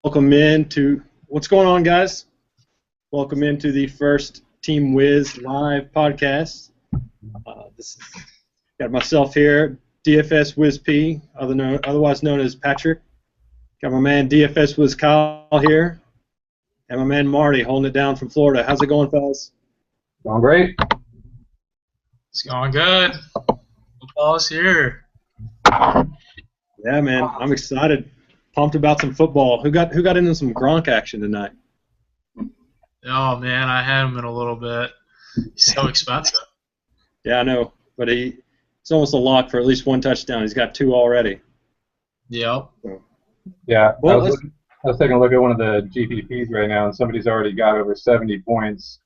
Welcome into what's going on, guys. Welcome into the first Team Wiz live podcast. This is, got myself here, DFS Wiz P, otherwise known as Patrick. Got my man DFS Wiz Kyle here, and my man Marty holding it down from Florida. How's it going, fellas? Going great. It's going good. Football's here. Yeah, man, I'm excited. Pumped about some football. Who got into some Gronk action tonight? Oh man, I had him in a little bit. He's so expensive. Yeah, I know, but it's almost a lock for at least one touchdown. He's got two already. Yep. Yeah, Well, I was taking a look at one of the GPPs right now, and somebody's already got over 70 points,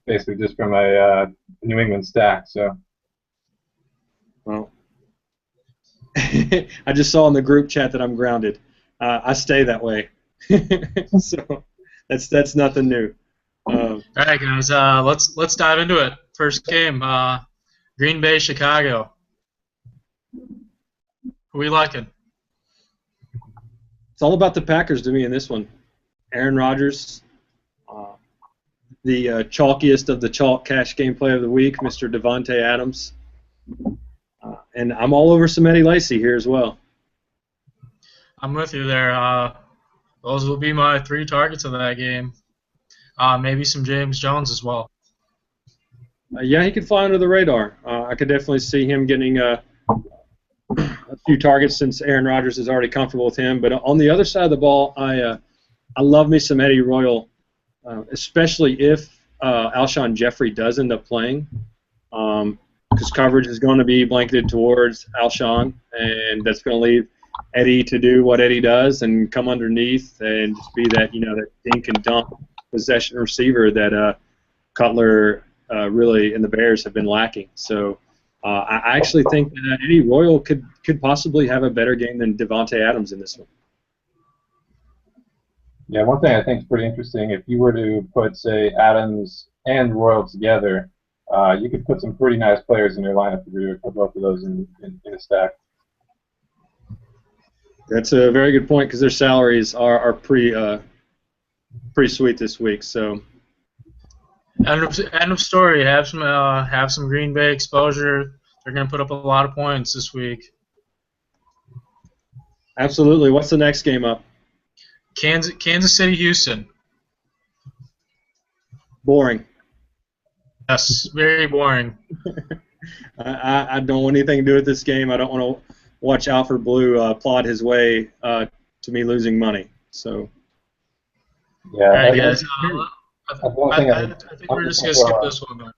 basically just from a New England stack. So, well, I just saw in the group chat that I'm grounded. I stay that way, so that's nothing new. All right, guys. Let's dive into it. First game, Green Bay, Chicago. Who we liking? It's all about the Packers to me in this one. Aaron Rodgers, the chalkiest of the chalk cash game play of the week, Mr. Devontae Adams. And I'm all over some Eddie Lacy here as well. I'm with you there. Those will be my three targets of that game. Maybe some James Jones as well. Yeah, he could fly under the radar. I could definitely see him getting a few targets since Aaron Rodgers is already comfortable with him. But on the other side of the ball, I love me some Eddie Royal, especially if Alshon Jeffrey does end up playing. Because coverage is going to be blanketed towards Alshon, and that's going to leave Eddie to do what Eddie does and come underneath and just be that that dink and dunk possession receiver that Cutler really and the Bears have been lacking. So I actually think that Eddie Royal could possibly have a better game than Devontae Adams in this one. yeah, one thing I think is pretty interesting, if you were to put, say, Adams and Royal together, you could put some pretty nice players in your lineup if you were to put both of those in a stack. That's a very good point because their salaries are pretty sweet this week. So End of story. Have some Green Bay exposure. They're going to put up a lot of points this week. absolutely. What's the next game up? Kansas City, Houston. Boring. Yes, very boring. I don't want anything to do with this game. I don't want to watch Alfred Blue plod his way to me losing money. So. Yeah. All right, guys. I think we're just going to skip this one, then.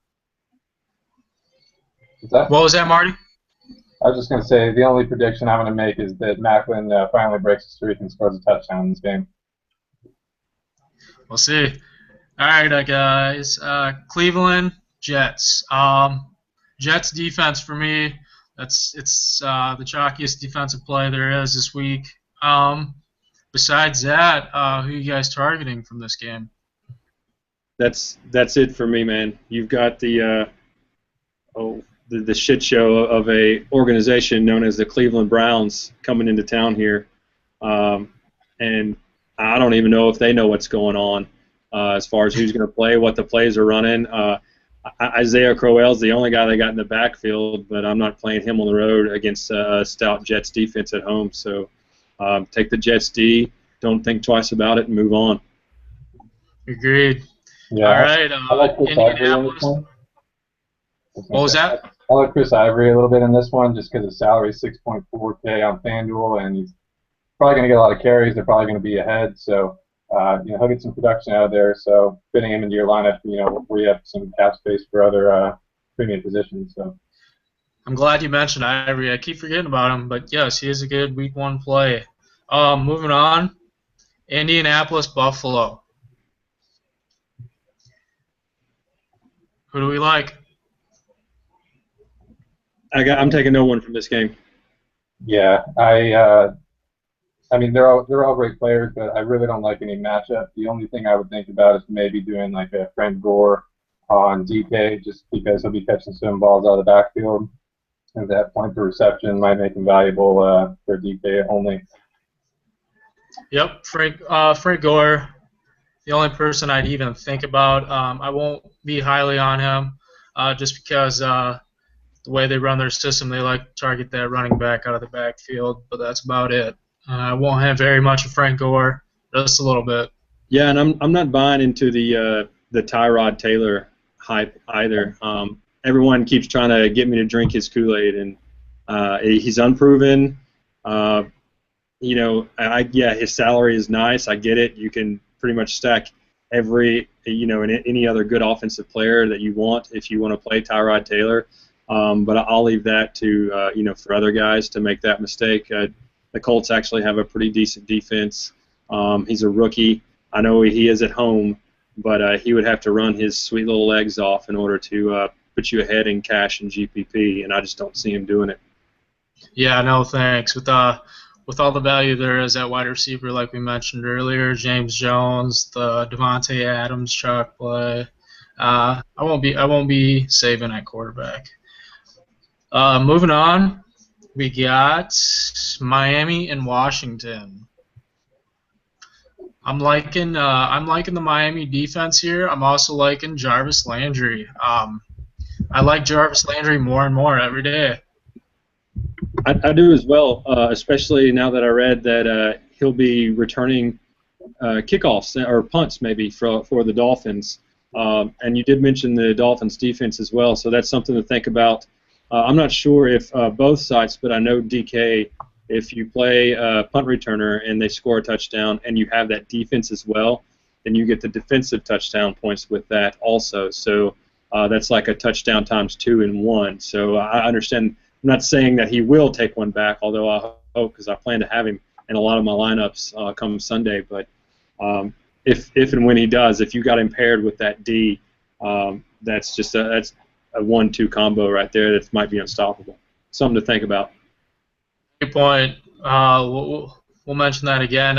What What was that, Marty? I was just going to say, the only prediction I'm going to make is that Macklin finally breaks the streak and scores a touchdown in this game. We'll see. All right, guys. Cleveland Jets. Jets defense for me. It's the chalkiest defensive play there is this week. Besides that, who are you guys targeting from this game? That's it for me, man. You've got the shit show of a organization known as the Cleveland Browns coming into town here, and I don't even know if they know what's going on as far as who's going to play, what the plays are running. Isaiah Crowell's the only guy they got in the backfield, but I'm not playing him on the road against a stout Jets defense at home. So take the Jets D, don't think twice about it, and move on. Agreed. Yeah, All right. I like Chris Ivory in this one. What was that? I like Chris Ivory a little bit in this one just because his salary is $6.4K on FanDuel, and he's probably going to get a lot of carries. They're probably going to be ahead, so he'll get some production out of there. So fitting him into your lineup, where you have some cap space for other premium positions. So I'm glad you mentioned Ivory. I keep forgetting about him, but yes, he is a good Week 1 play. Moving on, Indianapolis, Buffalo. Who do we like? I'm taking no one from this game. yeah, I mean they're all great players, but I really don't like any matchup. The only thing I would think about is maybe doing like a Frank Gore on DK, just because he'll be catching some balls out of the backfield. And that point per reception might make him valuable for DK only. Yep, Frank Gore, the only person I'd even think about. I won't be highly on him, just because the way they run their system, they like to target that running back out of the backfield, but that's about it. I won't have very much of Frank Gore, just a little bit. Yeah, and I'm not buying into the Tyrod Taylor hype either. Everyone keeps trying to get me to drink his Kool-Aid, and he's unproven. Uh, yeah, his salary is nice. I get it. You can pretty much stack any other good offensive player that you want if you want to play Tyrod Taylor. But I'll leave that to for other guys to make that mistake. The Colts actually have a pretty decent defense. He's a rookie. I know he is at home, but he would have to run his sweet little legs off in order to put you ahead in cash and GPP, and I just don't see him doing it. Yeah, no thanks. With all the value there is at wide receiver, like we mentioned earlier, James Jones, the Devontae Adams chalk play. I won't be saving at quarterback. Moving on, we got Miami and Washington. I'm liking the Miami defense here. I'm also liking Jarvis Landry. I like Jarvis Landry more and more every day. I do as well, especially now that I read that he'll be returning kickoffs or punts maybe for the Dolphins. And you did mention the Dolphins defense as well, so that's something to think about. I'm not sure if both sites, but I know DK, if you play a punt returner and they score a touchdown and you have that defense as well, then you get the defensive touchdown points with that also. So that's like a touchdown times 2 in 1. So I understand. I'm not saying that he will take one back, although I hope, because I plan to have him in a lot of my lineups come Sunday. But if and when he does, if you got him paired with that D, that's a 1-2 combo right there that might be unstoppable. Something to think about. Good point. We'll mention that again.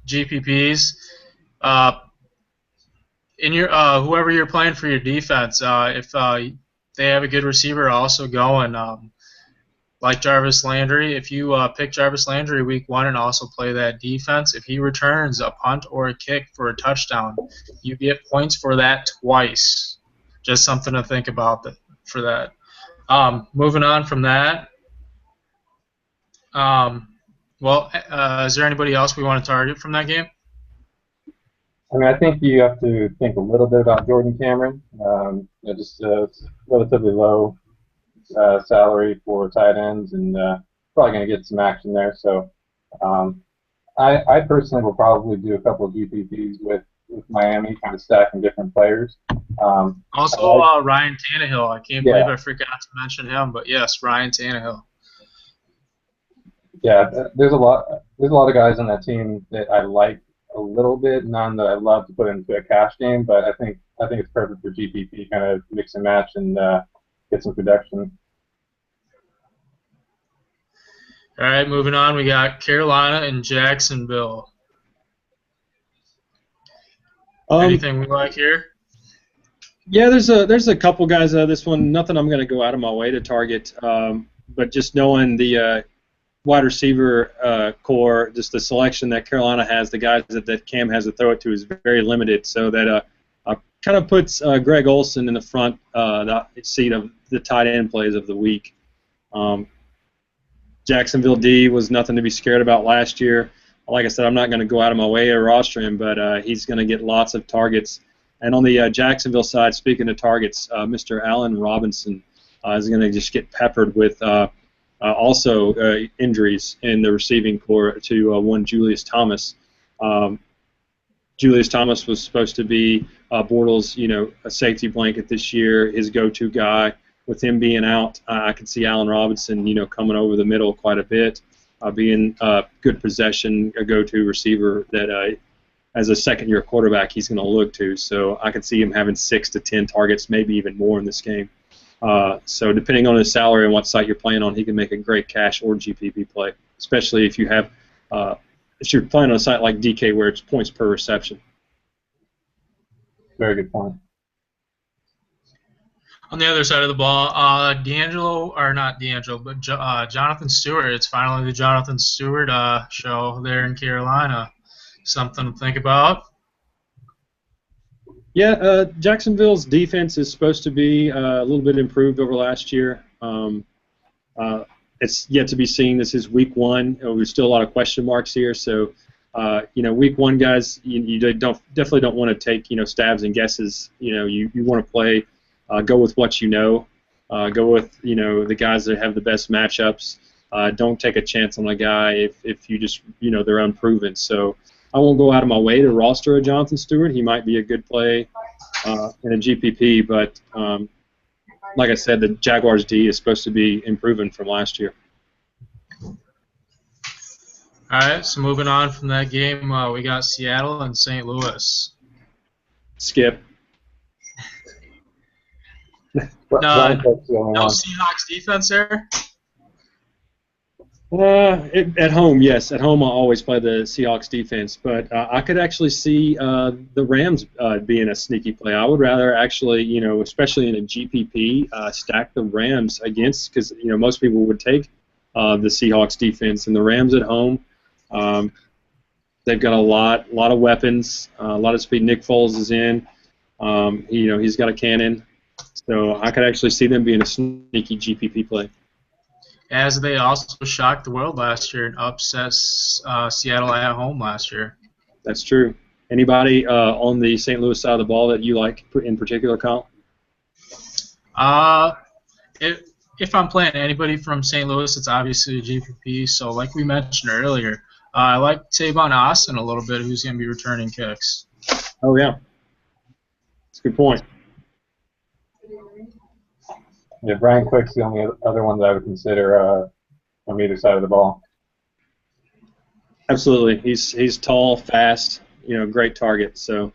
GPPs. In your whoever you're playing for your defense, if they have a good receiver also going, like Jarvis Landry, if you pick Jarvis Landry week 1 and also play that defense, if he returns a punt or a kick for a touchdown, you get points for that twice. Just something to think about for that. Moving on from that. Is there anybody else we want to target from that game? I mean, I think you have to think a little bit about Jordan Cameron. Just relatively low salary for tight ends, and probably going to get some action there. So I personally will probably do a couple of GPPs with Miami, kind of stacking different players. Also, Ryan Tannehill. I can't believe I forgot to mention him, but yes, Ryan Tannehill. Yeah, there's a lot of guys on that team that I like a little bit, none that I love to put into a cash game, but I think it's perfect for GPP, kind of mix and match and get some production. All right, moving on, we got Carolina and Jacksonville. Anything we like here? Yeah, there's a couple guys. This one, nothing I'm going to go out of my way to target, but just knowing the wide receiver core, just the selection that Carolina has, the guys that Cam has to throw it to is very limited, so that kind of puts Greg Olsen in the front seat of the tight end plays of the week. Jacksonville D was nothing to be scared about last year. Like I said, I'm not going to go out of my way to roster him, but he's going to get lots of targets. And on the Jacksonville side, speaking of targets, Mr. Allen Robinson is going to just get peppered with also injuries in the receiving core to one Julius Thomas. Julius Thomas was supposed to be Bortles', a safety blanket this year, his go-to guy. With him being out, I could see Allen Robinson, coming over the middle quite a bit, being a good possession, a go-to receiver that as a second-year quarterback he's going to look to. So I could see him having 6 to 10 targets, maybe even more in this game. So depending on his salary and what site you're playing on, he can make a great cash or GPP play, especially if you have if you're playing on a site like DK where it's points per reception. Very good point. On the other side of the ball, D'Angelo, or not D'Angelo, but Jonathan Stewart. It's finally the Jonathan Stewart show there in Carolina. Something to think about. Yeah, Jacksonville's defense is supposed to be a little bit improved over last year. Uh, it's yet to be seen. This is week one. There's still a lot of question marks here. So, week one guys, you definitely don't want to take stabs and guesses. You want to play, go with what you know, go with the guys that have the best matchups. Don't take a chance on a guy if you just they're unproven. So I won't go out of my way to roster a Jonathan Stewart. He might be a good play in a GPP, but like I said, the Jaguars D is supposed to be improving from last year. All right, so moving on from that game, we got Seattle and St. Louis. Skip. No Seahawks defense there? At home, yes. At home, I always play the Seahawks defense, but I could actually see the Rams being a sneaky play. I would rather actually, especially in a GPP, stack the Rams against, because most people would take the Seahawks defense, and the Rams at home. They've got a lot of weapons, a lot of speed. Nick Foles is in. He's got a cannon, so I could actually see them being a sneaky GPP play. As they also shocked the world last year and upset Seattle at home last year. That's true. Anybody on the St. Louis side of the ball that you like in particular, Kyle? If I'm playing anybody from St. Louis, it's obviously a GPP. So like we mentioned earlier, I like Tavon Austin a little bit, who's going to be returning kicks. Oh, yeah. That's a good point. Yeah, Brian Quick's the only other one that I would consider on either side of the ball. Absolutely. He's tall, fast, great target. So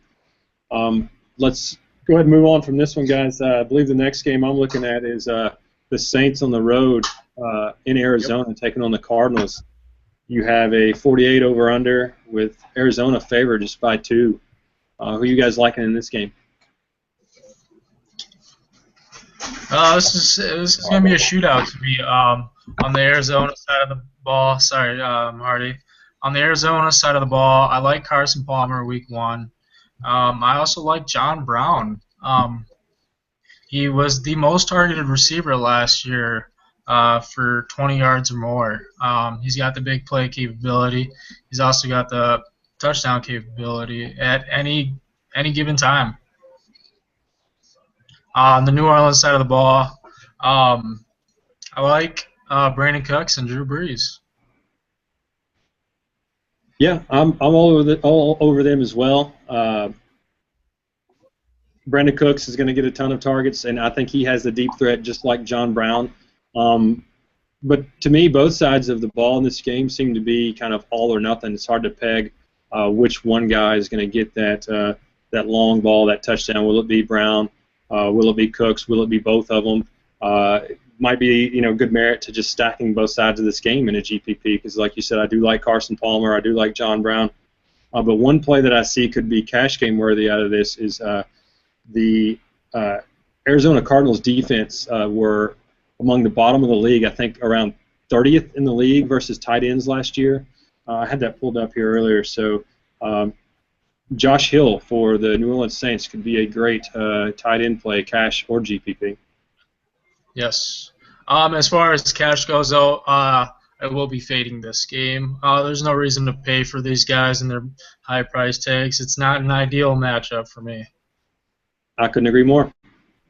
let's go ahead and move on from this one, guys. I believe the next game I'm looking at is the Saints on the road in Arizona taking on the Cardinals. You have a 48 over-under with Arizona favored just by 2. Who are you guys liking in this game? This is going to be a shootout to me. On the Arizona side of the ball, sorry, Hardy. On the Arizona side of the ball, I like Carson Palmer week 1. I also like John Brown. He was the most targeted receiver last year for 20 yards or more. He's got the big play capability. He's also got the touchdown capability at any given time. On the New Orleans side of the ball, I like Brandon Cooks and Drew Brees. Yeah, I'm all over them as well. Brandon Cooks is going to get a ton of targets, and I think he has the deep threat just like John Brown. But to me, both sides of the ball in this game seem to be kind of all or nothing. It's hard to peg which one guy is going to get that long ball, that touchdown. Will it be Brown? Will it be Cooks? Will it be both of them? Might be good merit to just stacking both sides of this game in a GPP because, like you said, I do like Carson Palmer. I do like John Brown. But one play that I see could be cash game worthy out of this is the Arizona Cardinals defense were among the bottom of the league. I think around 30th in the league versus tight ends last year. I had that pulled up here earlier. So Josh Hill for the New Orleans Saints could be a great tight end play, cash or GPP. Yes. As far as cash goes, though, I will be fading this game. There's no reason to pay for these guys and their high price tags. It's not an ideal matchup for me. I couldn't agree more.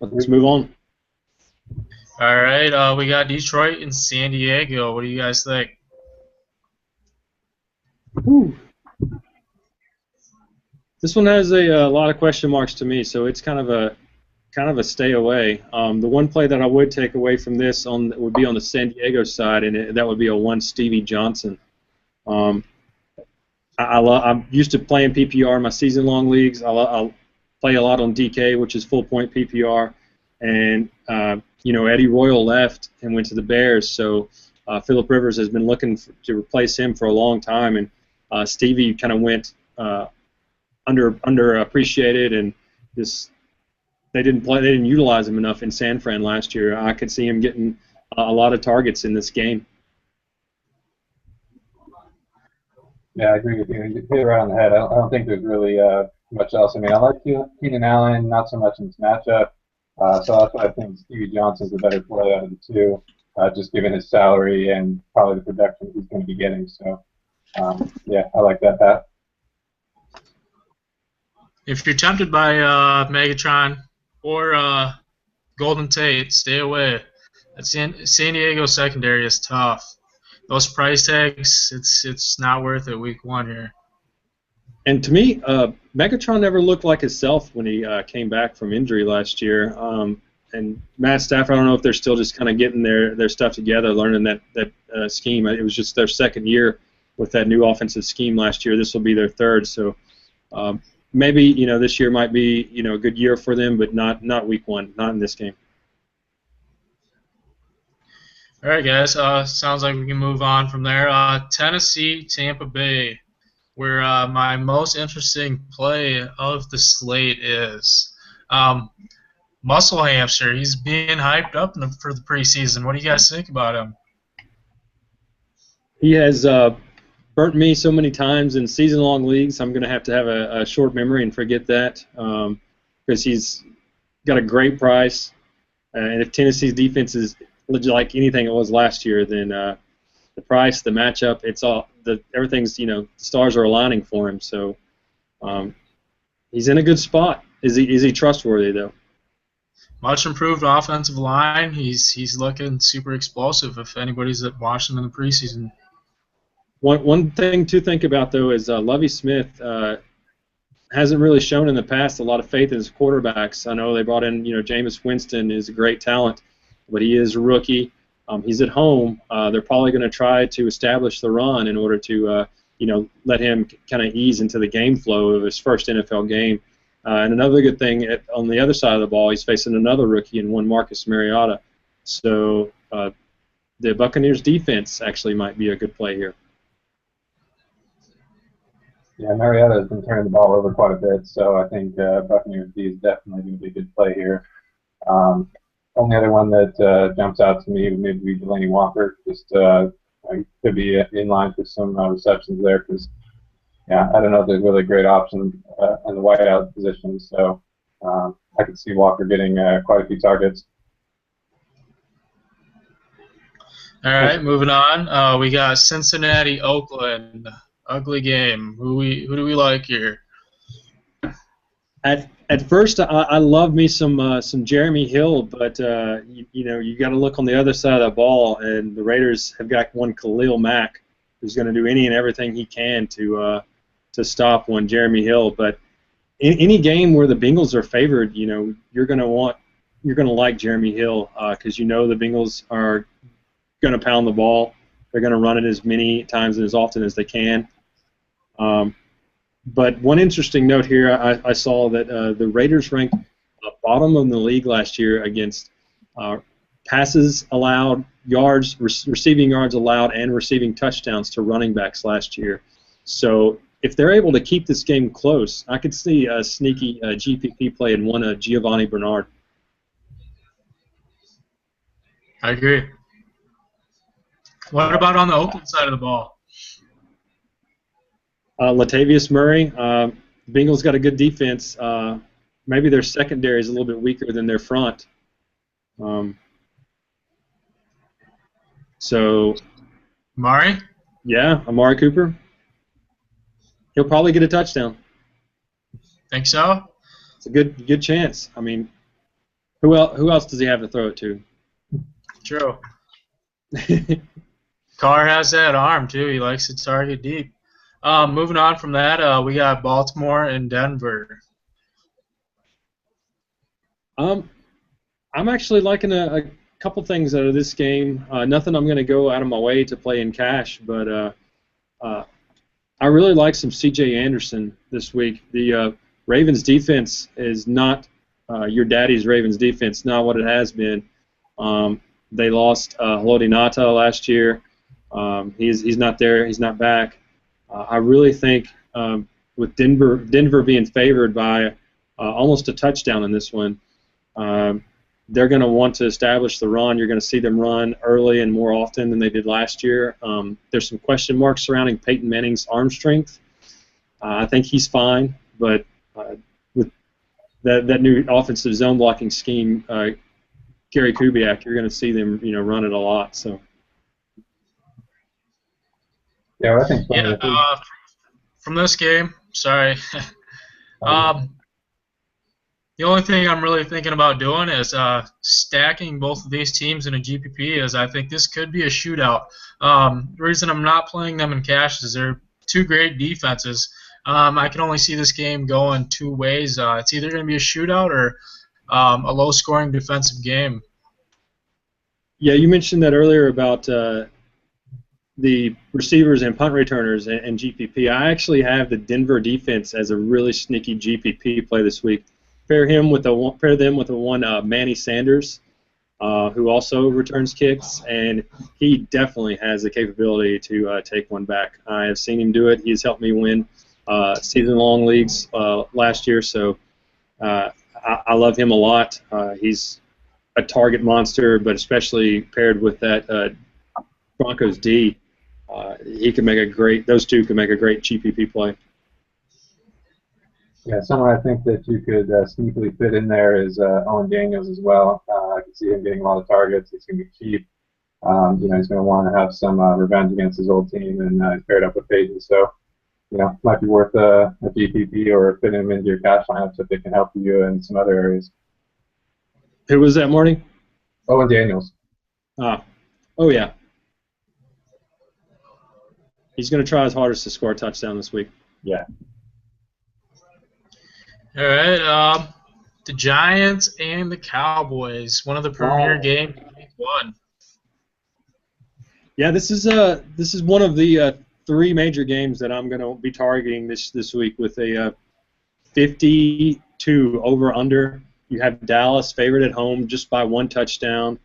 Let's move on. All right, we got Detroit and San Diego. What do you guys think? Whew. This one has a lot of question marks to me, so it's kind of a stay away. The one play that I would take away from this would be on the San Diego side, and that would be a one Stevie Johnson. I'm used to playing PPR in my season-long leagues. I'll play a lot on DK, which is full-point PPR, and Eddie Royal left and went to the Bears, so Phillip Rivers has been looking to replace him for a long time, and Stevie kind of went underappreciated and just they didn't play. They didn't utilize him enough in San Fran last year. I could see him getting a lot of targets in this game. Yeah, I agree with you. You hit it right on the head. I don't think there's really much else. I mean, I like Keenan Allen, not so much in this matchup. So that's why I think Stevie Johnson's the better play out of the two, just given his salary and probably the production he's going to be getting. So, yeah, I like that bet. If you're tempted by Megatron or Golden Tate, stay away. That San Diego secondary is tough. Those price tags, it's not worth it week 1 here. And to me, Megatron never looked like himself when he came back from injury last year. And Matt Stafford, I don't know if they're still just kind of getting their stuff together, learning that scheme. It was just their second year with that new offensive scheme last year. This will be their third. So maybe this year might be a good year for them, but not week 1, not in this game. All right, guys. Sounds like we can move on from there. Tennessee, Tampa Bay, where my most interesting play of the slate is. Muscle Hamster, he's being hyped up for the preseason. What do you guys think about him? He has burnt me so many times in season-long leagues. I'm going to have a short memory and forget that because he's got a great price. And if Tennessee's defense is like anything it was last year, then the price, the matchup, everything's the stars are aligning for him. So he's in a good spot. Is he trustworthy though? Much improved offensive line. He's looking super explosive. If anybody's watching him in the preseason. One thing to think about though is Lovie Smith hasn't really shown in the past a lot of faith in his quarterbacks. I know they brought in Jameis Winston is a great talent, but he is a rookie. He's at home. They're probably going to try to establish the run in order to let him kind of ease into the game flow of his first NFL game. And another good thing on the other side of the ball, he's facing another rookie in one Marcus Mariota. So the Buccaneers defense actually might be a good play here. Yeah, Mariota has been turning the ball over quite a bit, so I think Buccaneers D is definitely going to be a good play here. Only other one that jumps out to me would maybe be Delaney Walker. Just could be in line for some receptions there because, yeah, I don't know if there's really a great option in the wideout position, so I could see Walker getting quite a few targets. All right, moving on. We got Cincinnati, Oakland. Ugly game. Who do we like here? At first, I love me some Jeremy Hill, but you got to look on the other side of the ball, and the Raiders have got one Khalil Mack who's going to do any and everything he can to stop one Jeremy Hill. But in any game where the Bengals are favored, you're going to like Jeremy Hill because the Bengals are going to pound the ball. They're going to run it as many times and as often as they can. But one interesting note here, I saw that the Raiders ranked bottom of the league last year against passes allowed, yards, receiving yards allowed, and receiving touchdowns to running backs last year. So if they're able to keep this game close, I could see a sneaky GPP play in one Giovanni Bernard. I agree. What about on the Oakland side of the ball? Latavius Murray. Bengals got a good defense. Maybe their secondary is a little bit weaker than their front. So, Amari? Yeah, Amari Cooper. He'll probably get a touchdown. Think so? It's a good chance. I mean, who else does he have to throw it to? True. Carr has that arm too. He likes to target deep. Moving on from that, we got Baltimore and Denver. I'm actually liking a couple things out of this game. Nothing I'm going to go out of my way to play in cash, but I really like some C.J. Anderson this week. The Ravens defense is not your daddy's Ravens defense, not what it has been. They lost Haloti Ngata last year. He's not there. He's not back. I really think with Denver being favored by almost a touchdown in this one, They're going to want to establish the run. You're going to see them run early and more often than they did last year. There's some question marks surrounding Peyton Manning's arm strength. I think he's fine, but with that new offensive zone blocking scheme, Gary Kubiak, you're going to see them, run it a lot. So. Yeah, I think. Yeah. From this game, sorry. The only thing I'm really thinking about doing is stacking both of these teams in a GPP, as I think this could be a shootout. The reason I'm not playing them in cash is they're two great defenses. I can only see this game going two ways. It's either going to be a shootout or a low-scoring defensive game. Yeah, you mentioned that earlier about the receivers and punt returners and GPP. I actually have the Denver defense as a really sneaky GPP play this week. Pair them with the one Manny Sanders, who also returns kicks, and he definitely has the capability to take one back. I have seen him do it. He has helped me win season-long leagues last year, so I love him a lot. He's a target monster, but especially paired with that Broncos D, those two can make a great GPP play. Yeah, someone I think that you could sneakily fit in there is Owen Daniels as well. I can see him getting a lot of targets. He's going to be cheap. He's going to want to have some revenge against his old team, and he's paired up with Peyton. So, might be worth a GPP or fit him into your cash lineups if it can help you in some other areas. Who was that, Marty? Owen Daniels. Oh, yeah. He's going to try his hardest to score a touchdown this week. Yeah. All right, the Giants and the Cowboys, one of the premier games of Week 1. Yeah, this is one of the three major games that I'm going to be targeting this week with a 52 over/under. You have Dallas favored at home just by one touchdown.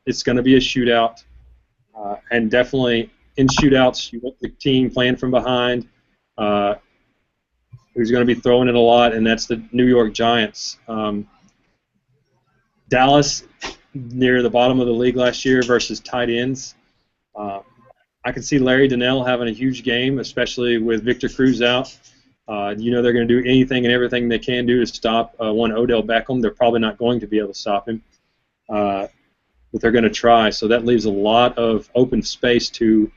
It's going to be a shootout, and definitely in shootouts you want the team playing from behind. Who's going to be throwing it a lot, and that's the New York Giants. Dallas, near the bottom of the league last year versus tight ends. I can see Larry Donnell having a huge game, especially with Victor Cruz out. They're going to do anything and everything they can do to stop one Odell Beckham. They're probably not going to be able to stop him, but they're going to try. So that leaves a lot of open space to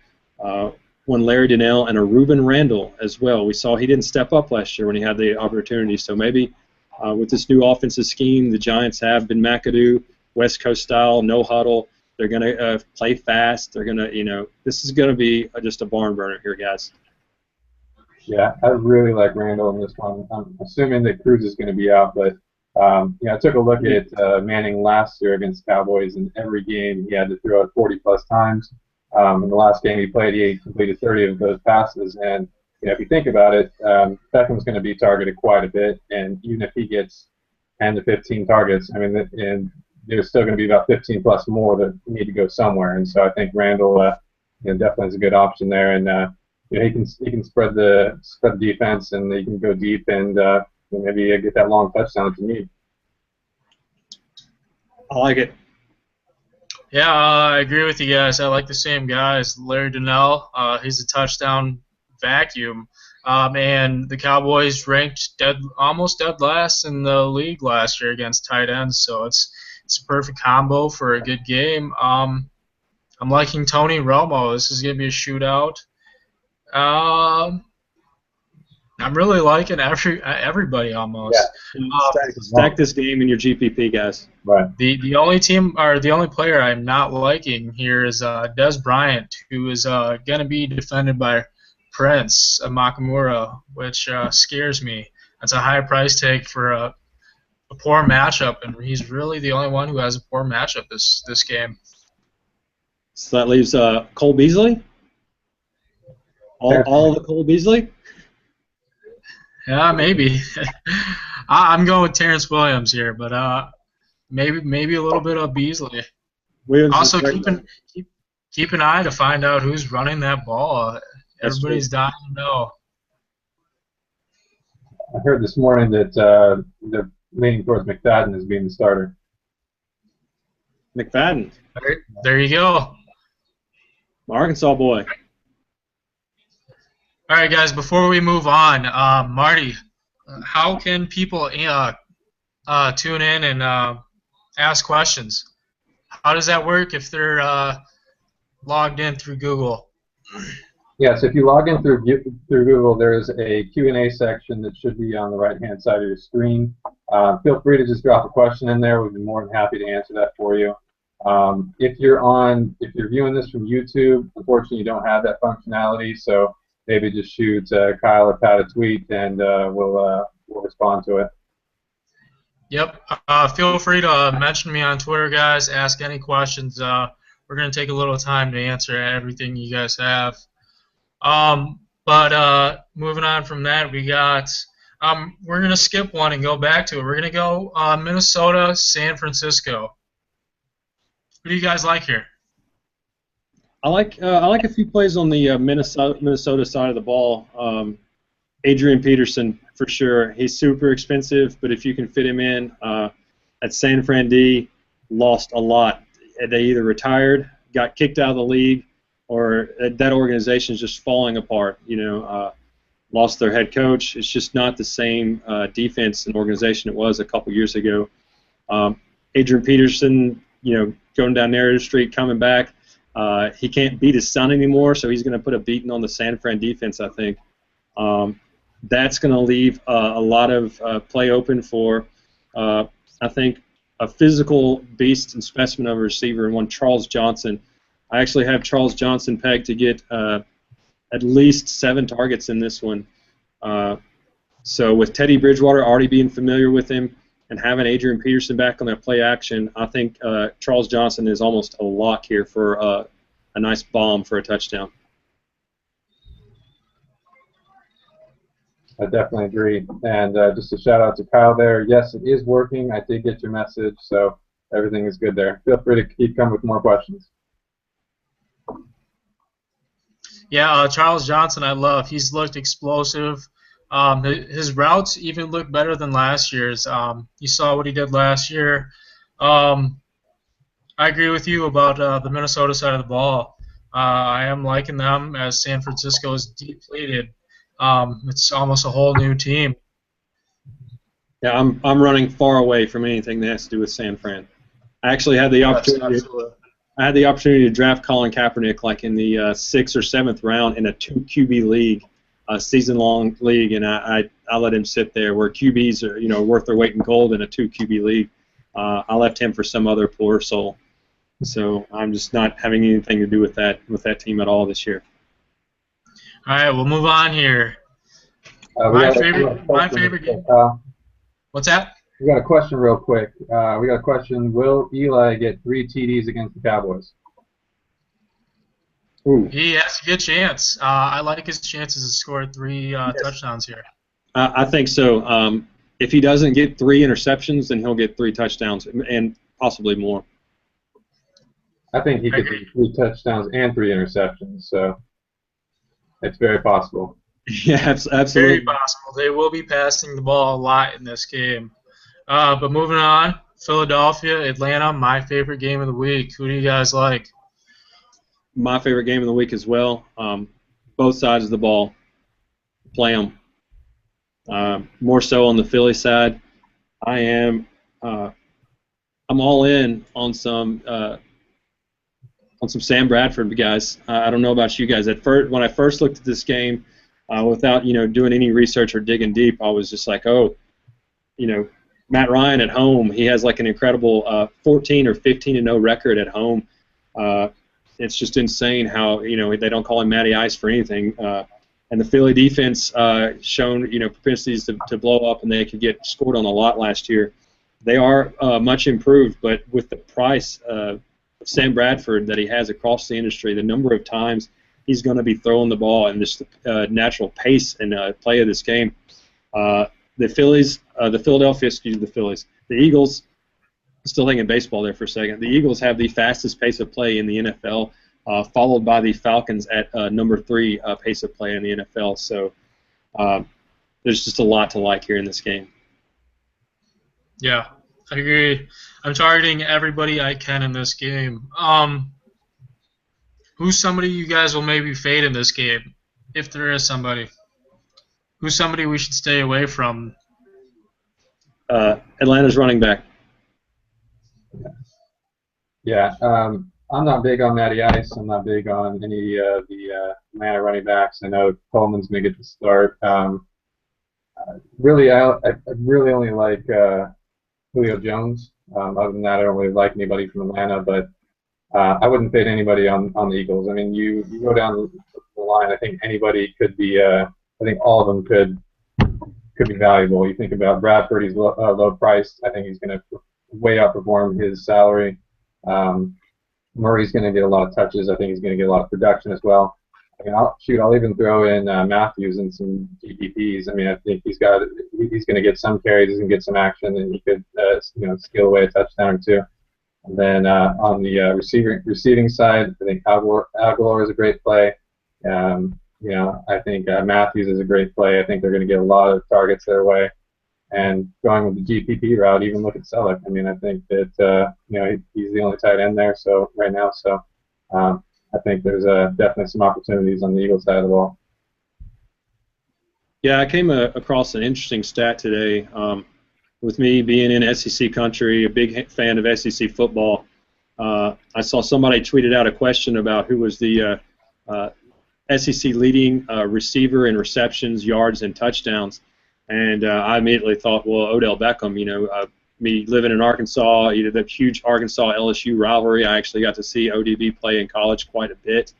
one Larry Donnell and a Reuben Randall as well. We saw he didn't step up last year when he had the opportunity. So maybe with this new offensive scheme, the Giants have Ben McAdoo, West Coast style, no huddle. They're going to play fast. They're going to, this is going to be just a barn burner here, guys. Yeah, I really like Randall in this one. I'm assuming that Cruz is going to be out, but I took a look at Manning last year against Cowboys, and every game he had to throw it 40-plus times. In the last game he played, he completed 30 of those passes, and if you think about it, Beckham's going to be targeted quite a bit, and even if he gets 10 to 15 targets, and there's still going to be about 15-plus more that need to go somewhere, and so I think Randall definitely is a good option there, and he can spread the defense, and he can go deep and maybe get that long touchdown that you need. I like it. Yeah, I agree with you guys. I like the same guys. Larry Donnell, he's a touchdown vacuum. And the Cowboys ranked almost dead last in the league last year against tight ends, so it's a perfect combo for a good game. I'm liking Tony Romo. This is going to be a shootout. I'm really liking everybody almost. Yeah. Stack this game in your GPP, guys. Right. The only team or the only player I'm not liking here is Des Bryant, who is going to be defended by Prince Makamura, which scares me. That's a high price tag for a poor matchup, and he's really the only one who has a poor matchup this game. So that leaves Cole Beasley. All the Cole Beasley. Yeah, maybe. I'm going with Terrence Williams here, but maybe a little bit of Beasley. Williams also, keep an eye to find out who's running that ball. Everybody's dying to know. I heard this morning that leaning towards McFadden as being the starter. McFadden, There you go. Arkansas boy. All right, guys. Before we move on, Marty, how can people tune in and ask questions? How does that work if they're logged in through Google? Yeah, so if you log in through Google, there is a Q&A section that should be on the right-hand side of your screen. Feel free to just drop a question in there. We'd be more than happy to answer that for you. If you're viewing this from YouTube, unfortunately you don't have that functionality, so maybe just shoot Kyle or Pat a tweet, and we'll respond to it. Yep. Feel free to mention me on Twitter, guys. Ask any questions. We're going to take a little time to answer everything you guys have. But moving on from that, we got we're going to skip one and go back to it. We're going to go Minnesota, San Francisco. Who do you guys like here? I like a few plays on the Minnesota side of the ball. Adrian Peterson, for sure. He's super expensive, but if you can fit him in, at San Fran D, lost a lot. They either retired, got kicked out of the league, or that organization is just falling apart. Lost their head coach. It's just not the same defense and organization it was a couple years ago. Adrian Peterson, going down Narrative Street, coming back. He can't beat his son anymore, so he's going to put a beating on the San Fran defense, I think. That's going to leave a lot of play open for, I think, a physical beast and specimen of a receiver, and one Charles Johnson. I actually have Charles Johnson pegged to get at least 7 targets in this one. So with Teddy Bridgewater already being familiar with him and having Adrian Peterson back on that play action, I think Charles Johnson is almost a lock here for a nice bomb for a touchdown. I definitely agree. And just a shout out to Kyle there. Yes, it is working. I did get your message, so everything is good there. Feel free to keep coming with more questions. Yeah, Charles Johnson, I love. He's looked explosive. His routes even look better than last year's. You saw what he did last year. I agree with you about the Minnesota side of the ball. I am liking them as San Francisco is depleted. It's almost a whole new team. Yeah, I'm running far away from anything that has to do with San Fran. I actually had the opportunity. I had the opportunity to draft Colin Kaepernick like in the 6th or 7th round in a 2 QB league, a season-long league, and I let him sit there where QBs are worth their weight in gold in a 2 QB league. I left him for some other poor soul. So I'm just not having anything to do with that team at all this year. All right, we'll move on here. My favorite game. What's that? We got a question real quick. We got a question. Will Eli get 3 TDs against the Cowboys? Ooh. He has a good chance. I like his chances to score 3 touchdowns here. I think so. If he doesn't get 3 interceptions, then he'll get 3 touchdowns and possibly more. I think he could do 3 touchdowns and 3 interceptions, so it's very possible. Yeah, absolutely. Very possible. They will be passing the ball a lot in this game. But moving on, Philadelphia, Atlanta, my favorite game of the week. Who do you guys like? My favorite game of the week as well. Both sides of the ball. Play them. More so on the Philly side. I'm all in on some Sam Bradford, guys. I don't know about you guys. When I first looked at this game, without doing any research or digging deep, I was just like, Matt Ryan at home, he has like an incredible 14 or 15-0 record at home. It's just insane how they don't call him Matty Ice for anything. And the Philly defense shown propensities to blow up, and they could get scored on a lot last year. They are much improved, but with the price of Sam Bradford that he has across the industry, the number of times he's going to be throwing the ball and just the natural pace and play of this game. The Eagles, still thinking baseball there for a second, the Eagles have the fastest pace of play in the NFL, followed by the Falcons at number 3 pace of play in the NFL. So there's just a lot to like here in this game. Yeah, I agree. I'm targeting everybody I can in this game. Who's somebody you guys will maybe fade in this game, if there is somebody? Who's somebody we should stay away from? Atlanta's running back. Yeah, I'm not big on Matty Ice. I'm not big on any of the Atlanta running backs. I know Coleman's going to get the start. Really, I really only like Julio Jones. Other than that, I don't really like anybody from Atlanta, but I wouldn't fade anybody on the Eagles. I mean, you go down the line, I think anybody could be. I think all of them could be valuable. You think about Bradford, he's low priced. I think he's going to way outperform his salary. Um, Murray's going to get a lot of touches. I think he's going to get a lot of production as well. I mean, I'll even throw in Matthews and some GPPs. I mean, I think he's going to get some carries, he's going to get some action, and he could, steal away a touchdown or two. And then on the receiving side, I think Aguilar is a great play. I think Matthews is a great play. I think they're going to get a lot of targets their way. And going with the GPP route, even look at Selleck. I mean, I think that he's the only tight end there. So right now, I think there's definitely some opportunities on the Eagles side of the ball. Yeah, I came across an interesting stat today. With me being in SEC country, a big fan of SEC football, I saw somebody tweeted out a question about who was the SEC leading receiver in receptions, yards, and touchdowns. And I immediately thought, well, Odell Beckham, me living in Arkansas, the huge Arkansas-LSU rivalry, I actually got to see ODB play in college quite a bit.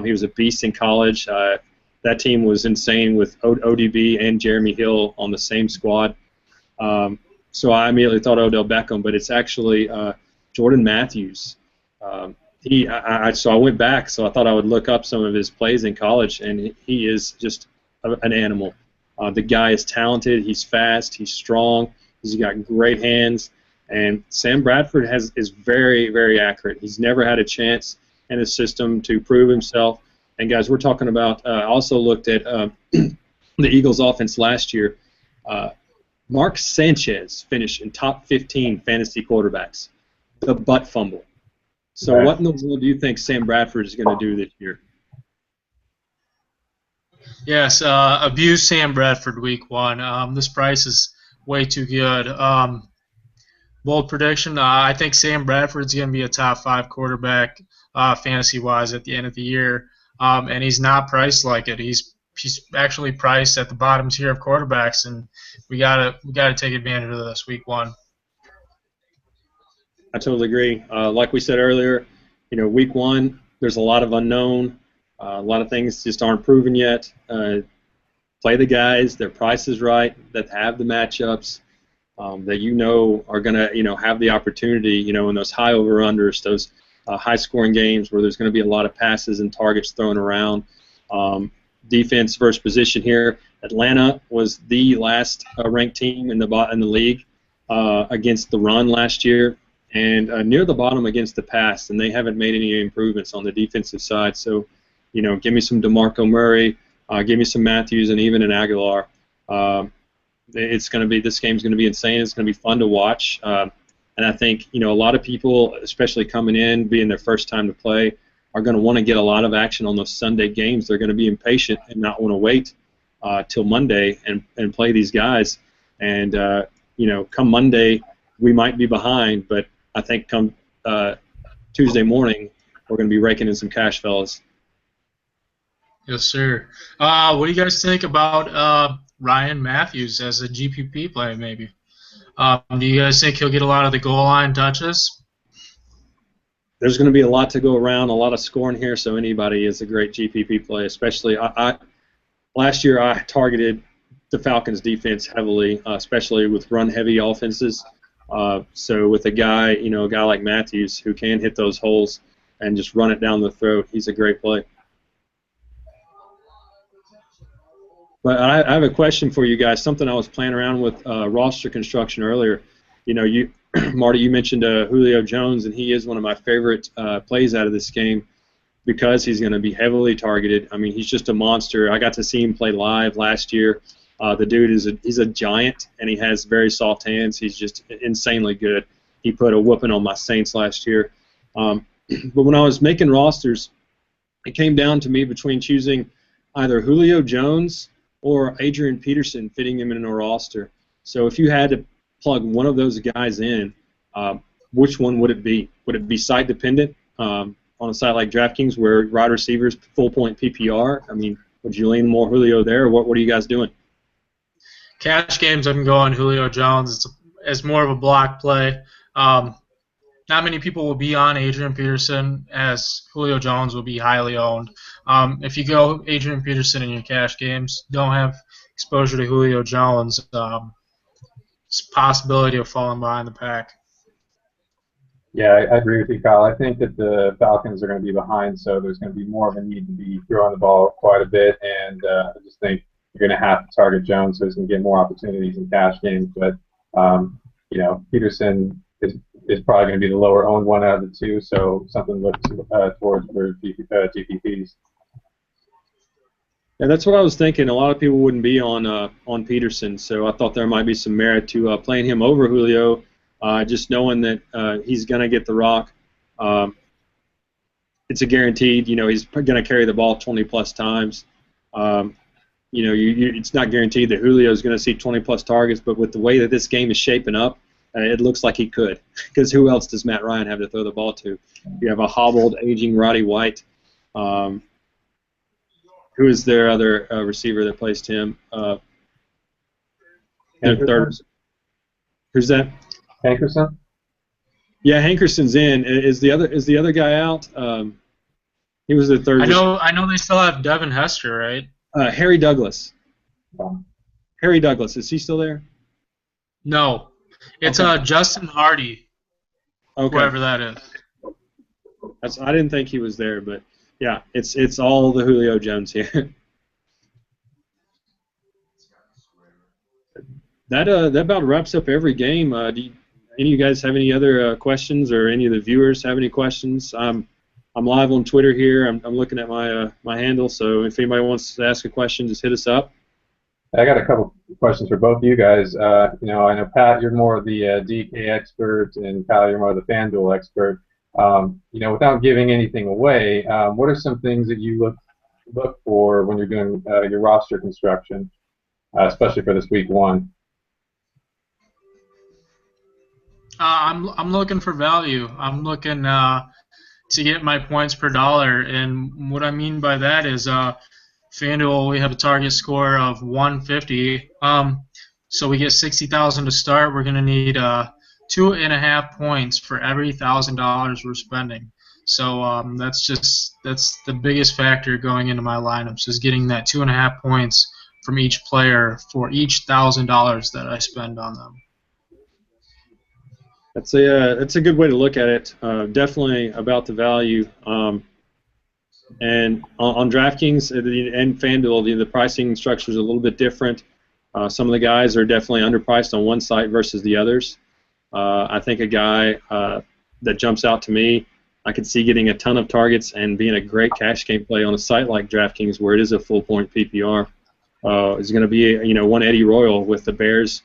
He was a beast in college. That team was insane with ODB and Jeremy Hill on the same squad. So I immediately thought Odell Beckham, but it's actually Jordan Matthews. So I went back, so I thought I would look up some of his plays in college, and he is just an animal. The guy is talented. He's fast. He's strong. He's got great hands. And Sam Bradford is very, very accurate. He's never had a chance in the system to prove himself. And, guys, we're talking about I also looked at the Eagles' offense last year. Mark Sanchez finished in top 15 fantasy quarterbacks. The butt fumble. So Right. What in the world do you think Sam Bradford is going to do this year? Yes, abuse Sam Bradford week 1. This price is way too good. Bold prediction, I think Sam Bradford's going to be a top 5 quarterback fantasy-wise at the end of the year, and he's not priced like it. He's actually priced at the bottom tier of quarterbacks, and we gotta take advantage of this week 1. I totally agree. Like we said earlier, week 1, there's a lot of unknown. A lot of things just aren't proven yet. Play the guys, their price is right, that have the matchups, that are going to have the opportunity, in those high over-unders, those high-scoring games where there's going to be a lot of passes and targets thrown around. Defense versus position here. Atlanta was the last ranked team in the league against the run last year, and near the bottom against the pass, and they haven't made any improvements on the defensive side. So, give me some DeMarco Murray, give me some Matthews, and even an Aguilar. This game's going to be insane. It's going to be fun to watch, and I think a lot of people, especially coming in, being their first time to play, are going to want to get a lot of action on those Sunday games. They're going to be impatient and not want to wait till Monday and play these guys. And come Monday, we might be behind, but I think come Tuesday morning, we're going to be raking in some cash, fellas. Yes, sir. What do you guys think about Ryan Matthews as a GPP play, maybe? Do you guys think he'll get a lot of the goal line touches? There's going to be a lot to go around, a lot of scoring here, so anybody is a great GPP play. Especially, last year I targeted the Falcons' defense heavily, especially with run-heavy offenses. So with a guy like Matthews who can hit those holes and just run it down the throat, he's a great play. But I have a question for you guys. Something I was playing around with roster construction earlier. Marty, you mentioned Julio Jones, and he is one of my favorite plays out of this game because he's going to be heavily targeted. I mean, he's just a monster. I got to see him play live last year. The dude he's a giant, and he has very soft hands. He's just insanely good. He put a whooping on my Saints last year. But when I was making rosters, it came down to me between choosing either Julio Jones or Adrian Peterson, fitting him in a roster. So if you had to plug one of those guys in, which one would it be? Would it be site dependent on a site like DraftKings where wide receivers full point PPR? I mean, would you lean more Julio there, or what are you guys doing? Cash games, I can go on Julio Jones. It's more of a block play. Not many people will be on Adrian Peterson, as Julio Jones will be highly owned. If you go Adrian Peterson in your cash games, don't have exposure to Julio Jones, it's a possibility of falling behind the pack. Yeah, I agree with you, Kyle. I think that the Falcons are going to be behind, so there's going to be more of a need to be throwing the ball quite a bit, and I just think you're going to have to target Jones so he's going to get more opportunities in cash games. But Peterson is probably going to be the lower owned one out of the two, so something to look towards for GPPs. Yeah, that's what I was thinking. A lot of people wouldn't be on Peterson, so I thought there might be some merit to playing him over Julio, just knowing that he's going to get the rock. It's a guaranteed. He's going to carry the ball 20-plus times. It's not guaranteed that Julio is going to see 20-plus targets, but with the way that this game is shaping up, it looks like he could, because who else does Matt Ryan have to throw the ball to? You have a hobbled, aging Roddy White. Who is their other receiver that placed him? Third. Who's that? Hankerson? Yeah, Hankerson's in. Is the other guy out? He was the third. I know they still have Devin Hester, right? Harry Douglas. Oh. Harry Douglas, is he still there? No. It's Okay. Justin Hardy, Okay. whoever that is. I didn't think he was there, but yeah, it's all the Julio Jones here. That about wraps up every game. Do any of you guys have any other questions, or any of the viewers have any questions? I'm live on Twitter here. I'm looking at my handle, so if anybody wants to ask a question, just hit us up. I got a couple questions for both of you guys. I know, Pat, you're more of the DK expert, and Kyle, you're more of the FanDuel expert. Without giving anything away, what are some things that you look for when you're doing your roster construction, especially for this week one? I'm looking for value. I'm looking to get my points per dollar, and what I mean by that is FanDuel, we have a target score of 150. So we get 60,000 to start. We're going to need 2.5 points for every $1,000 we're spending. So that's the biggest factor going into my lineups, is getting that 2.5 points from each player for each $1,000 that I spend on them. That's a good way to look at it. Definitely about the value. And on DraftKings and FanDuel, the pricing structure is a little bit different. Some of the guys are definitely underpriced on one site versus the others. I think a guy that jumps out to me, I could see getting a ton of targets and being a great cash game play on a site like DraftKings, where it is a full point PPR. Is going to be one Eddie Royal with the Bears,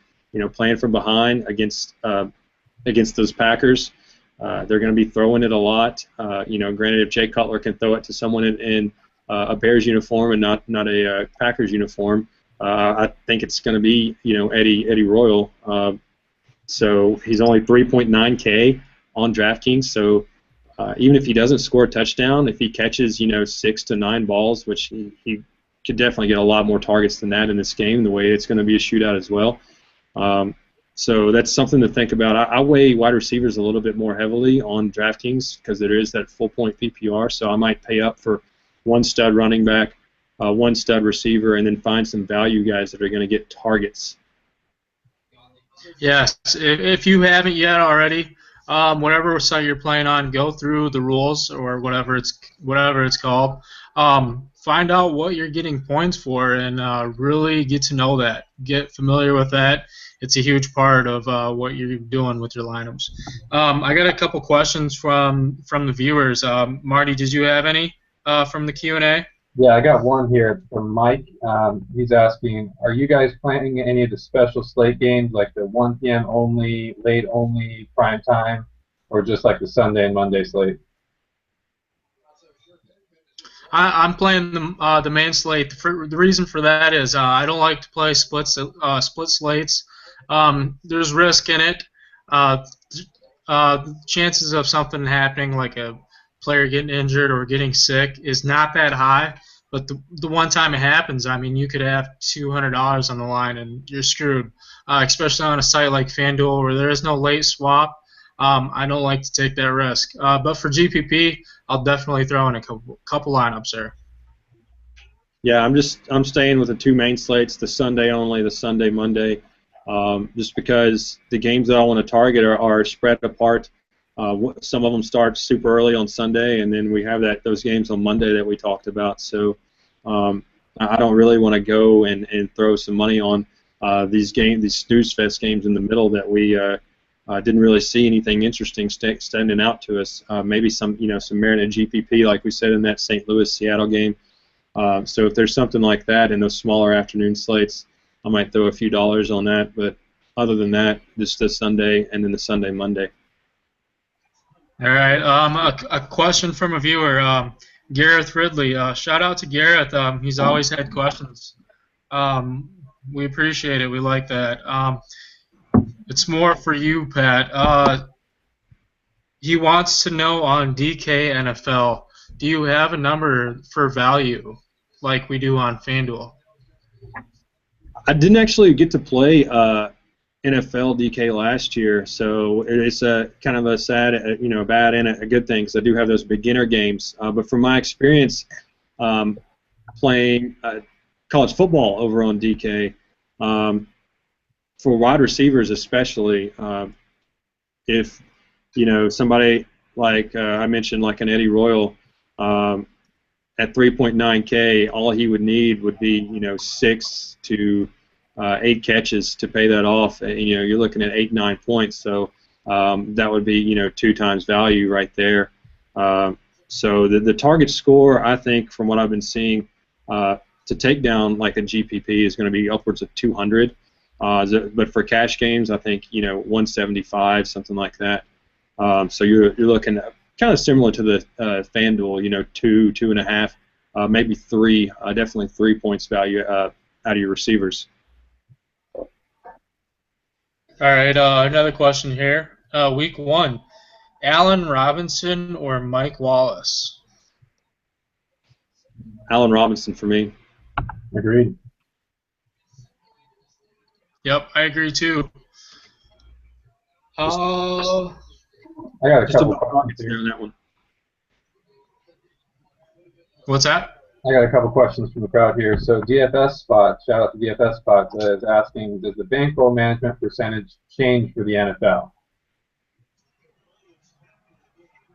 playing from behind against those Packers. They're going to be throwing it a lot. Granted, if Jay Cutler can throw it to someone in a Bears uniform and not a Packers uniform, I think it's going to be Eddie Royal. So he's only 3.9K on DraftKings. So even if he doesn't score a touchdown, if he catches 6 to 9 balls, which he could definitely get a lot more targets than that in this game, the way it's going to be a shootout as well. So that's something to think about. I weigh wide receivers a little bit more heavily on DraftKings because there is that full point PPR. So I might pay up for one stud running back, one stud receiver, and then find some value guys that are going to get targets. Yes, if you haven't yet already, whatever site you're playing on, go through the rules or whatever it's called. Find out what you're getting points for, and really get to know that. Get familiar with that. It's a huge part of what you're doing with your lineups. I got a couple questions from the viewers. Marty, did you have any from the Q&A? Yeah, I got one here from Mike. He's asking, are you guys playing any of the special slate games, like the 1 p.m. only, late only, prime time, or just like the Sunday and Monday slate? I'm playing the main slate. The reason for that is I don't like to play split slates. There's risk in it. Uh, Chances of something happening, like a player getting injured or getting sick, is not that high. But the one time it happens, I mean, you could have $200 on the line and you're screwed. Especially on a site like FanDuel where there is no late swap. I don't like to take that risk. But for GPP, I'll definitely throw in a couple lineups there. Yeah, I'm staying with the two main slates, the Sunday only, the Sunday Monday, just because the games that I want to target are spread apart. Some of them start super early on Sunday, and then we have those games on Monday that we talked about. So I don't really want to go and throw some money on these snooze fest games in the middle that we didn't really see anything interesting standing out to us. Maybe some merit in GPP, like we said in that St. Louis Seattle game. So if there's something like that in those smaller afternoon slates, I might throw a few dollars on that. But other than that, just the Sunday and then the Sunday Monday. All right. A question from a viewer, Gareth Ridley. Shout out to Gareth. He's always had questions. We appreciate it. We like that. It's more for you, Pat. He wants to know on DK NFL, do you have a number for value like we do on FanDuel? I didn't actually get to play NFL DK last year, so it's a kind of a sad, bad and a good thing because I do have those beginner games. But from my experience playing college football over on DK, for wide receivers especially, if somebody like I mentioned, like an Eddie Royal, at 3.9K, all he would need would be 6 to 8 catches to pay that off. And, you're looking at 8-9 points, so that would be 2 times value right there. So the target score, I think, from what I've been seeing, to take down like a GPP is going to be upwards of 200. But for cash games, I think 175, something like that. So you're looking at kind of similar to the FanDuel, 2, 2.5, maybe 3, definitely 3 points value out of your receivers. All right, another question here. Week 1, Allen Robinson or Mike Wallace? Allen Robinson for me. Agreed. Yep, I agree too. I got a couple questions here on that one. What's that? I got a couple questions from the crowd here. So DFS Spot, shout out to DFS Spot, is asking, does the bankroll management percentage change for the NFL?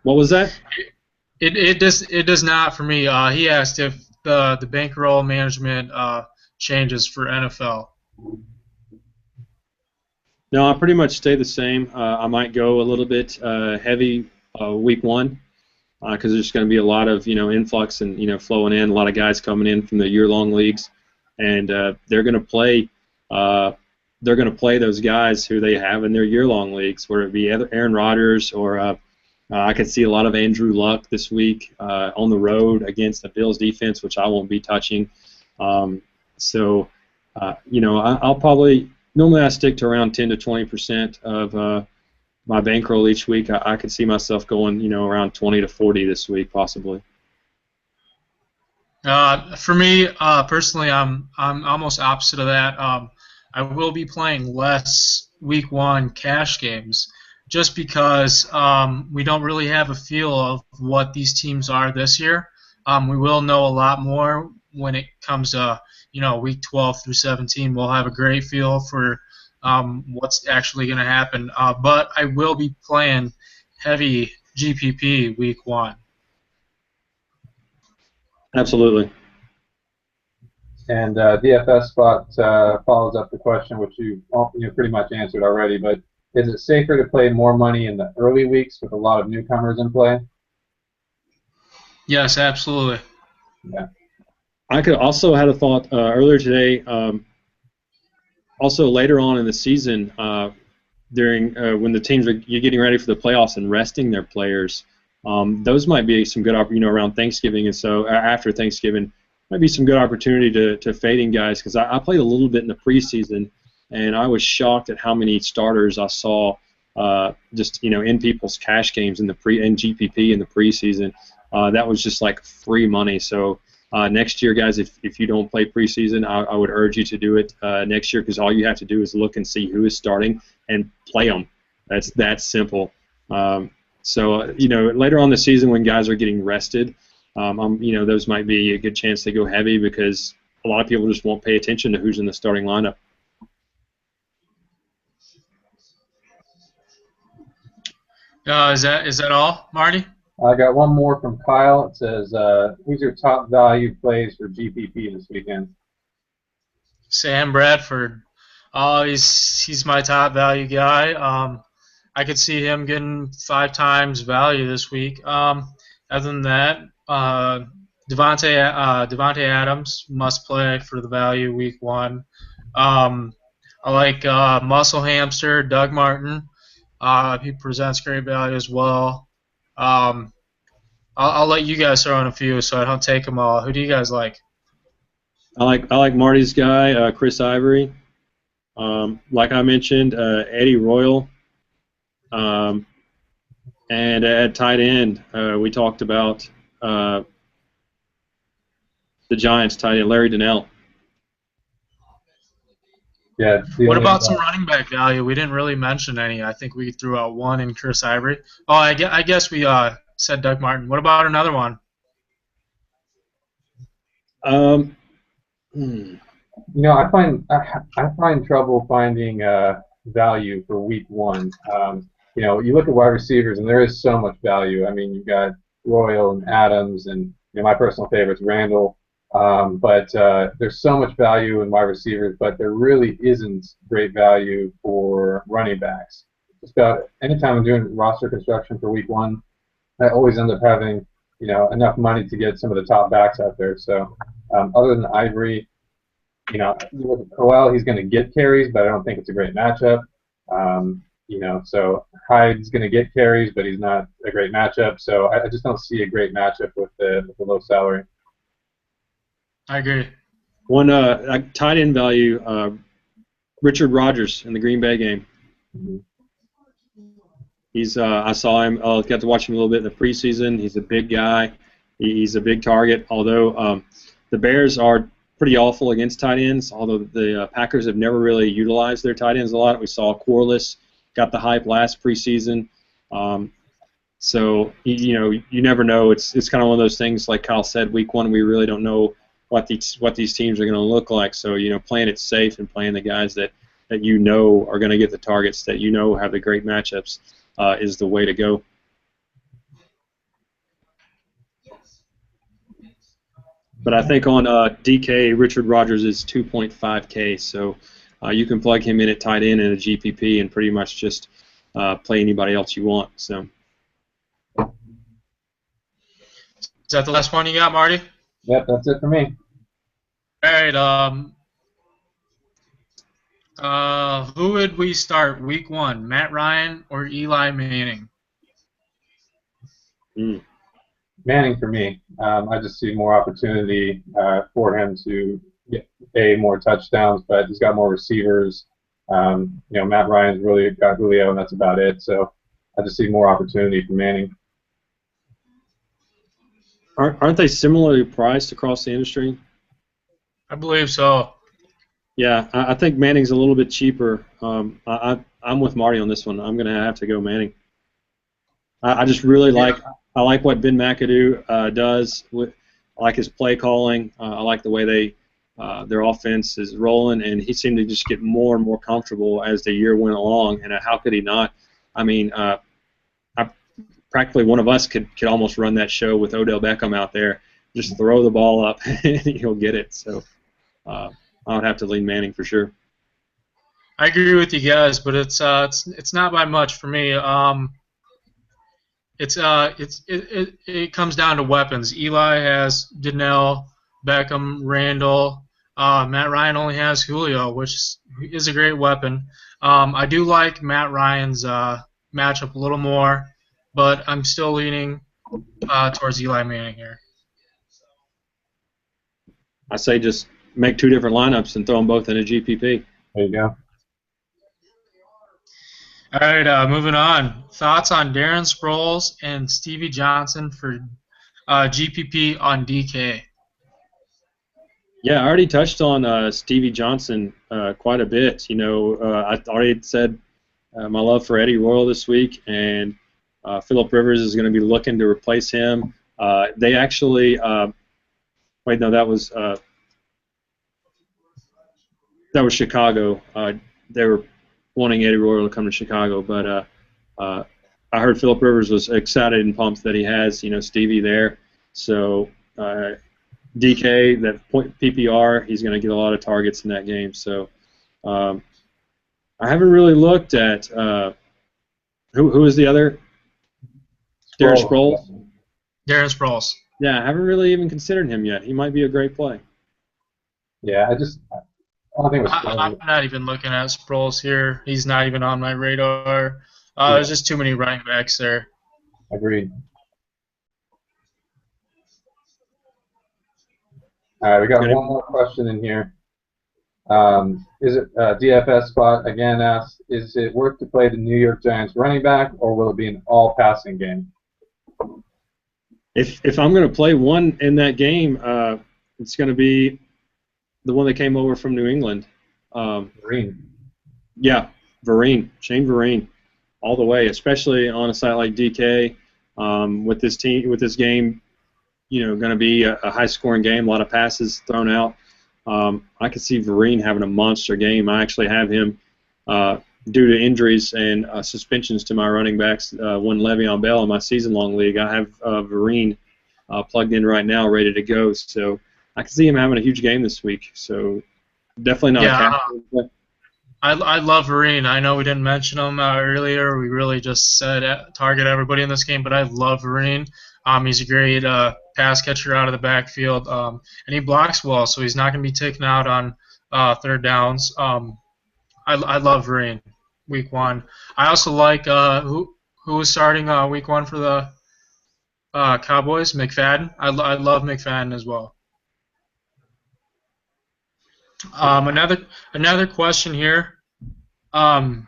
What was that? It does not for me. He asked if the bankroll management changes for NFL. No, I pretty much stay the same. I might go a little bit heavy week 1 because there's going to be a lot of influx and flowing in, a lot of guys coming in from the year-long leagues, and they're going to play. They're going to play those guys who they have in their year-long leagues, whether it be Aaron Rodgers or I could see a lot of Andrew Luck this week on the road against the Bills defense, which I won't be touching. I'll probably. Normally, I stick to around 10 to 20% of my bankroll each week. I could see myself going, around 20 to 40 this week, possibly. For me, personally, I'm almost opposite of that. I will be playing less week 1 cash games, just because we don't really have a feel of what these teams are this year. We will know a lot more when it comes to week 12 through 17. We'll have a great feel for what's actually going to happen. But I will be playing heavy GPP week 1. Absolutely. And DFS Spot follows up the question, which you pretty much answered already, but is it safer to play more money in the early weeks with a lot of newcomers in play? Yes, absolutely. Yeah. I could also had a thought earlier today. Also later on in the season, during when the teams are getting ready for the playoffs and resting their players, those might be some good around Thanksgiving, and so after Thanksgiving might be some good opportunity to fading guys, because I played a little bit in the preseason, and I was shocked at how many starters I saw just in people's cash games in the GPP in the preseason. That was just like free money. So next year, guys, if you don't play preseason, I would urge you to do it next year, because all you have to do is look and see who is starting and play them. That's that simple. Later on in the season when guys are getting rested, those might be a good chance to go heavy, because a lot of people just won't pay attention to who's in the starting lineup. Is that all, Marty? I got one more from Kyle. It says, who's your top value plays for GPP this weekend? Sam Bradford. He's my top value guy. I could see him getting 5 times value this week. Other than that, Devontae Adams must play for the value week 1. I like Muscle Hamster, Doug Martin. He presents great value as well. I'll let you guys throw in a few so I don't take them all. Who do you guys like? I like Marty's guy, Chris Ivory. Like I mentioned, Eddie Royal. And at tight end, we talked about the Giants tight end, Larry Donnell. Yeah. What about some running back value? We didn't really mention any. I think we threw out one in Chris Ivory. Oh, I guess we said Doug Martin. What about another one? I find trouble finding value for week 1. You look at wide receivers, and there is so much value. I mean, you've got Royal and Adams, and my personal favorite's Randall. But there's so much value in wide receivers, but there really isn't great value for running backs. Just about anytime I'm doing roster construction for week 1, I always end up having enough money to get some of the top backs out there. So other than Ivory, you look at Crowell, he's going to get carries, but I don't think it's a great matchup. So Hyde's going to get carries, but he's not a great matchup. So I just don't see a great matchup with the low salary. I agree. One tight end value, Richard Rodgers in the Green Bay game. Mm-hmm. I saw him. Got to watch him a little bit in the preseason. He's a big guy. He's a big target. Although the Bears are pretty awful against tight ends. Although the Packers have never really utilized their tight ends a lot. We saw Corliss got the hype last preseason. So you never know. It's kind of one of those things. Like Kyle said, week 1 we really don't know what these teams are going to look like. So playing it safe and playing the guys that are going to get the targets, that have the great matchups, is the way to go. But I think on DK, Richard Rodgers is 2.5K, so you can plug him in at tight end in a GPP and pretty much just play anybody else you want. So. Is that the last one you got, Marty? Yep, that's it for me. All right. Who would we start week 1, Matt Ryan or Eli Manning? Manning for me. I just see more opportunity for him to get more touchdowns, but he's got more receivers. Matt Ryan's really got Julio, and that's about it. So I just see more opportunity for Manning. Aren't they similarly priced across the industry? I believe so. Yeah, I think Manning's a little bit cheaper. I'm with Marty on this one. I'm going to have to go Manning. I just really like what Ben McAdoo does. I like his play calling. I like the way their offense is rolling, and he seemed to just get more and more comfortable as the year went along. And how could he not? I mean, practically one of us could almost run that show with Odell Beckham out there. Just throw the ball up, and he'll get it. So I would have to lean Manning for sure. I agree with you guys, but it's not by much for me. It comes down to weapons. Eli has Donnell, Beckham, Randall. Matt Ryan only has Julio, which is a great weapon. I do like Matt Ryan's matchup a little more, but I'm still leaning towards Eli Manning here. I say just make 2 different lineups and throw them both in a GPP. There you go. All right, moving on. Thoughts on Darren Sproles and Stevie Johnson for GPP on DK? Yeah, I already touched on Stevie Johnson quite a bit. You know, I already said my love for Eddie Royal this week, and Phillip Rivers is going to be looking to replace him. They actually, wait, no, that was Chicago. They were wanting Eddie Royal to come to Chicago, but I heard Phillip Rivers was excited and pumped that he has, Stevie there. So DK, that point PPR, he's going to get a lot of targets in that game. So I haven't really looked at who is the other? Darren Sproles. Darren Sproles. Yeah, I haven't really even considered him yet. He might be a great play. Yeah, I don't think it was I'm not even looking at Sproles here. He's not even on my radar. There's just too many running backs there. Agreed. All right, we got one more question in here. Is it DFS spot again asks, is it worth to play the New York Giants running back, or will it be an all passing game? If I'm going to play one in that game, it's going to be the one that came over from New England. Vereen. Yeah, Vereen, Shane Vereen, all the way. Especially on a site like DK, with this game, going to be a high-scoring game, a lot of passes thrown out. I could see Vereen having a monster game. I actually have him due to injuries and suspensions to my running backs. One Le'Veon Bell in my season-long league. I have Vereen plugged in right now, ready to go. So I can see him having a huge game this week. So definitely not a captain. I love Vereen. I know we didn't mention him earlier. We really just said target everybody in this game, but I love Vereen. He's a great pass catcher out of the backfield, and he blocks well, so he's not going to be taken out on third downs. I love Vereen, week 1. I also like who was starting week 1 for the Cowboys? McFadden. I love McFadden as well. Another question here. They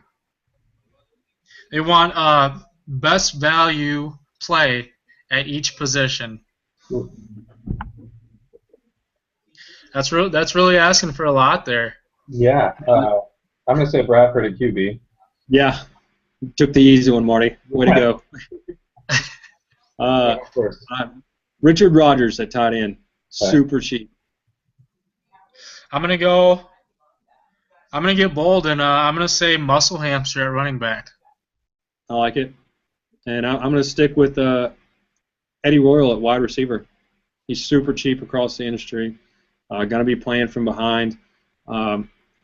want best value play at each position. That's really asking for a lot there. Yeah, I'm going to say Bradford at QB. Yeah, took the easy one, Marty. Way to go. Of course. Richard Rodgers at tight end, super cheap. I'm gonna get bold, and I'm gonna say Muscle Hamster at running back. I like it, and I'm gonna stick with Eddie Royal at wide receiver. He's super cheap across the industry. Gonna be playing from behind.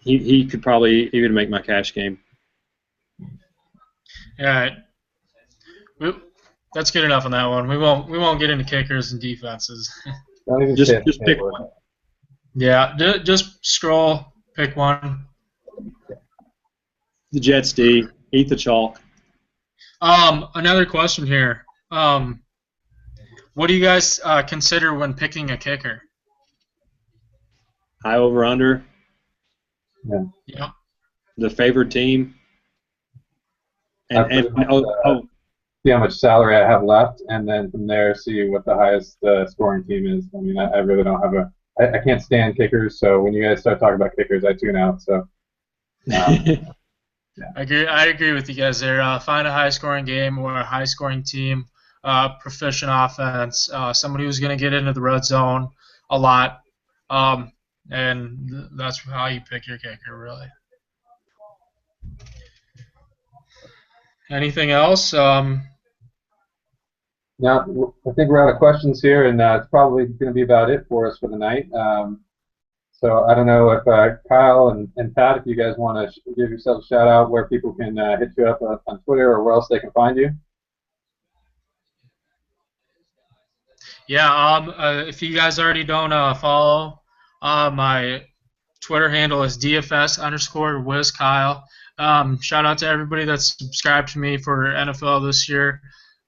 He could probably even make my cash game. All right. That's good enough on that one. We won't get into kickers and defenses. Don't even just pick one. Yeah, just scroll, pick one. The Jets D. Eat the chalk. Another question here. What do you guys consider when picking a kicker? High over under. Yeah. Yep. The favored team. See how much salary I have left, and then from there see what the highest scoring team is. I mean, I really don't have I can't stand kickers, so when you guys start talking about kickers, I tune out. So. Yeah. I agree with you guys there. Find a high-scoring game or a high-scoring team, proficient offense, somebody who's going to get into the red zone a lot, and that's how you pick your kicker, really. Anything else? Now, I think we're out of questions here, and it's probably going to be about it for us for the night. So I don't know if Kyle and Pat, if you guys want to give yourselves a shout out where people can hit you up on Twitter or where else they can find you. Yeah. If you guys already don't follow, my Twitter handle is DFS_WizKyle. Shout out to everybody that's subscribed to me for NFL this year.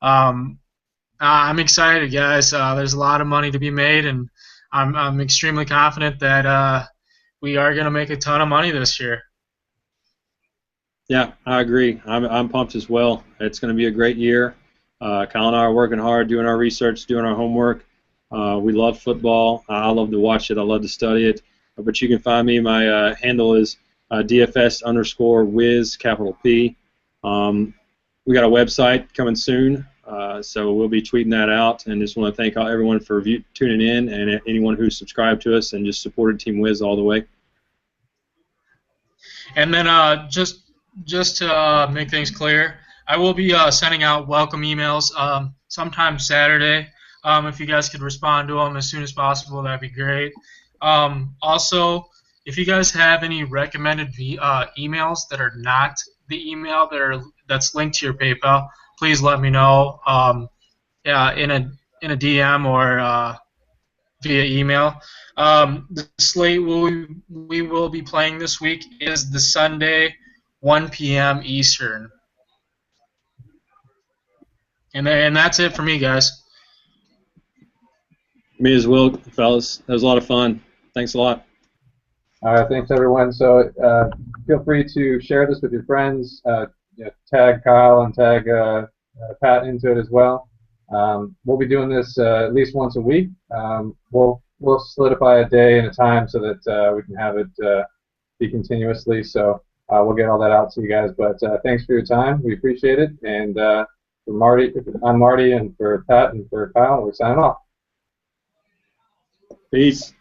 Um, I'm excited, guys. There's a lot of money to be made, and I'm extremely confident that we are going to make a ton of money this year. Yeah, I agree. I'm pumped as well. It's going to be a great year. Kyle and I are working hard, doing our research, doing our homework. We love football. I love to watch it. I love to study it. But you can find me. My handle is DFS_Wiz, capital P. We got a website coming soon, so we'll be tweeting that out. And just want to thank everyone for tuning in, and anyone who's subscribed to us and just supported Team Wiz all the way. And then just to make things clear, I will be sending out welcome emails sometime Saturday. If you guys could respond to them as soon as possible, that'd be great. Also, if you guys have any recommended emails that are not the email that's linked to your PayPal, please let me know. Yeah, in a DM or via email. The slate we will be playing this week is the Sunday, 1 p.m. Eastern. And that's it for me, guys. Me as well, fellas. That was a lot of fun. Thanks a lot. All right, thanks everyone. So feel free to share this with your friends. Tag Kyle and tag Pat into it as well. We'll be doing this at least once a week. We'll solidify a day and a time so that we can have it be continuously. So we'll get all that out to you guys. But thanks for your time. We appreciate it. And for Marty, I'm Marty, and for Pat and for Kyle, we're signing off. Peace.